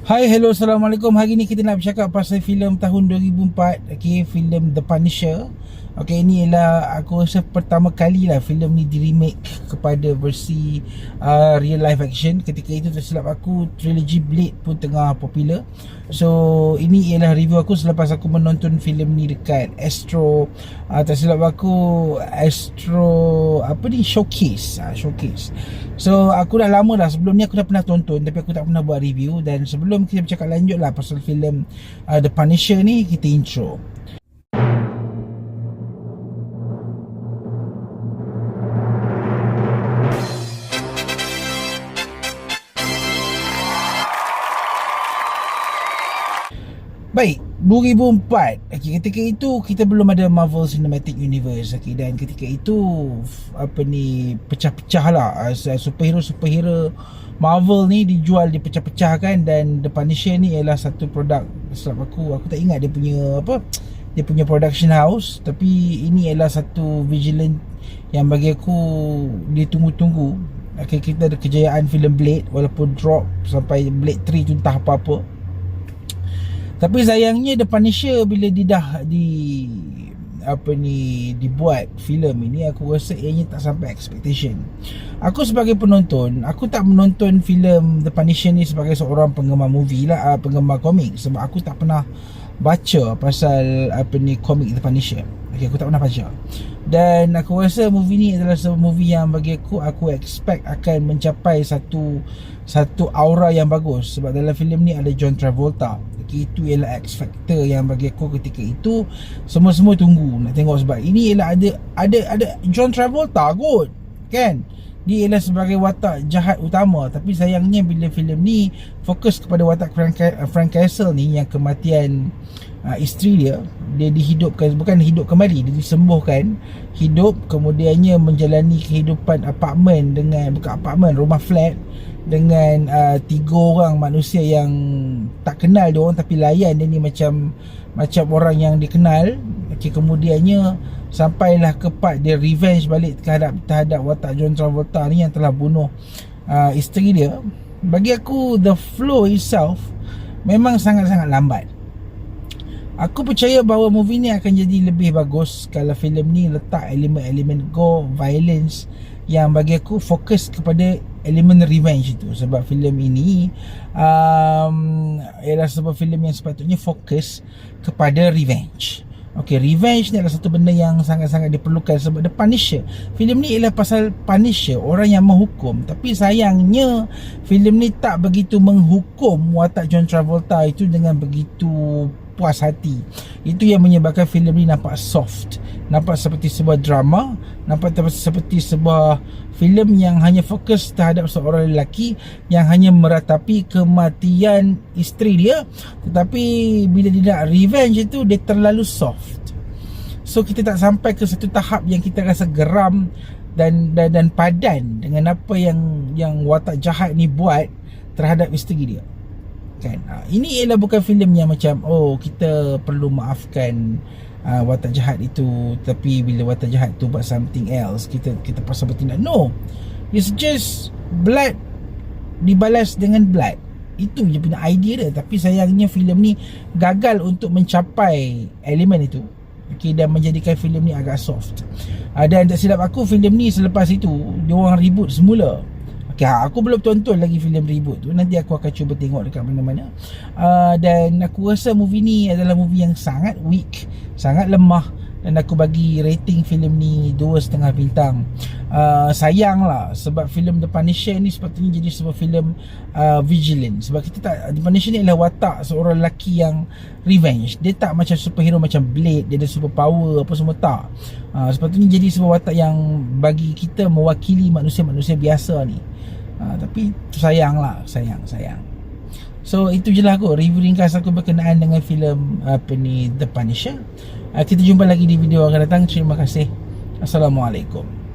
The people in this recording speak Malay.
Hai, hello, Assalamualaikum. Hari ni kita nak bercakap pasal filem tahun 2004. Okay, filem The Punisher. Okay, ini ialah aku rasa pertama kali lah filem ni di remake kepada versi real life action. Ketika itu tak silap aku, trilogy Blade pun tengah popular. So ini ialah review aku selepas aku menonton filem ni dekat Astro, tak silap aku Astro apa ni, Showcase. Showcase. So aku dah lama dah, sebelum ni aku dah pernah tonton tapi aku tak pernah buat review. Dan sebelum kita bercakap lanjut lah pasal filem The Punisher ni, kita intro. Baik, 2004. Okay, ketika itu kita belum ada Marvel Cinematic Universe. Okay, dan ketika itu pecah-pecah lah. Superhero Marvel ni dijual, dipecah-pecahkan. Dan The Punisher ni ialah satu produk, sebab aku tak ingat dia punya production house, tapi ini ialah satu vigilant yang bagi aku ditunggu-tunggu. Okay, kita ada kejayaan filem Blade, walaupun drop sampai Blade 3 tu entah apa-apa. Tapi sayangnya The Punisher bila dibuat filem ini, aku rasa ianya tak sampai expectation. Aku sebagai penonton, aku tak menonton filem The Punisher ni sebagai seorang penggemar movie lah, penggemar komik, sebab aku tak pernah baca pasal komik The Punisher. Okay, aku tak pernah baca. Dan aku rasa movie ni adalah sebuah movie yang bagi aku expect akan mencapai satu aura yang bagus. Sebab dalam filem ni ada John Travolta. Okay, itu ialah X Factor yang bagi aku ketika itu semua tunggu nak tengok. Sebab ini ialah ada John Travolta kot, kan? Dia ialah sebagai watak jahat utama. Tapi sayangnya bila filem ni fokus kepada watak Frank Castle ni, yang kematian isteri dia dihidupkan, bukan hidup kembali, dia disembuhkan, hidup, kemudiannya menjalani kehidupan rumah flat dengan 3 orang manusia yang tak kenal dia orang, tapi layan dia ni macam orang yang dikenal. Okay, kemudiannya sampailah ke part dia revenge balik terhadap watak John Travolta ni yang telah bunuh isteri dia. Bagi aku the flow itself memang sangat-sangat lambat. Aku percaya bahawa movie ni akan jadi lebih bagus kalau filem ni letak elemen-elemen gore, violence, yang bagi aku fokus kepada elemen revenge itu. Sebab filem ini ialah sebuah filem yang sepatutnya fokus kepada revenge. Okay, revenge ni adalah satu benda yang sangat-sangat diperlukan. Sebab The Punisher, filem ni ialah pasal Punisher, orang yang menghukum. Tapi sayangnya filem ni tak begitu menghukum watak John Travolta itu dengan begitu puas hati. Itu yang menyebabkan filem ni nampak soft, nampak seperti sebuah drama, nampak seperti sebuah filem yang hanya fokus terhadap seorang lelaki yang hanya meratapi kematian isteri dia. Tetapi bila dia nak revenge itu, dia terlalu soft. So kita tak sampai ke satu tahap yang kita rasa geram dan padan dengan apa yang watak jahat ni buat terhadap isteri dia, kan? Ini ialah bukan filem yang macam kita perlu maafkan watak jahat itu, tapi bila watak jahat tu buat something else, kita pasal bertindak. No, it's just blood dibalas dengan blood. Itu je punya idea dia. Tapi sayangnya filem ni gagal untuk mencapai elemen itu. Okay, dan menjadikan filem ni agak soft. Dan tak silap aku, filem ni selepas itu dia orang reboot semula. Okay, aku belum tonton lagi filem reboot tu. Nanti aku akan cuba tengok dekat mana-mana. Dan aku rasa movie ni adalah movie yang sangat weak, sangat lemah. Dan aku bagi rating filem ni 2.5 bintang. Sayanglah, sebab filem The Punisher ni sepatutnya jadi sebuah filem vigilant. Sebab The Punisher ni adalah watak seorang lelaki yang revenge. Dia tak macam superhero macam Blade, dia ada super power apa semua, tak. Sepatutnya jadi sebuah watak yang bagi kita mewakili manusia-manusia biasa ni. Tapi sayang. So itu je lah aku review ringkas aku berkenaan dengan filem The Punisher. Kita jumpa lagi di video akan datang. Terima kasih. Assalamualaikum.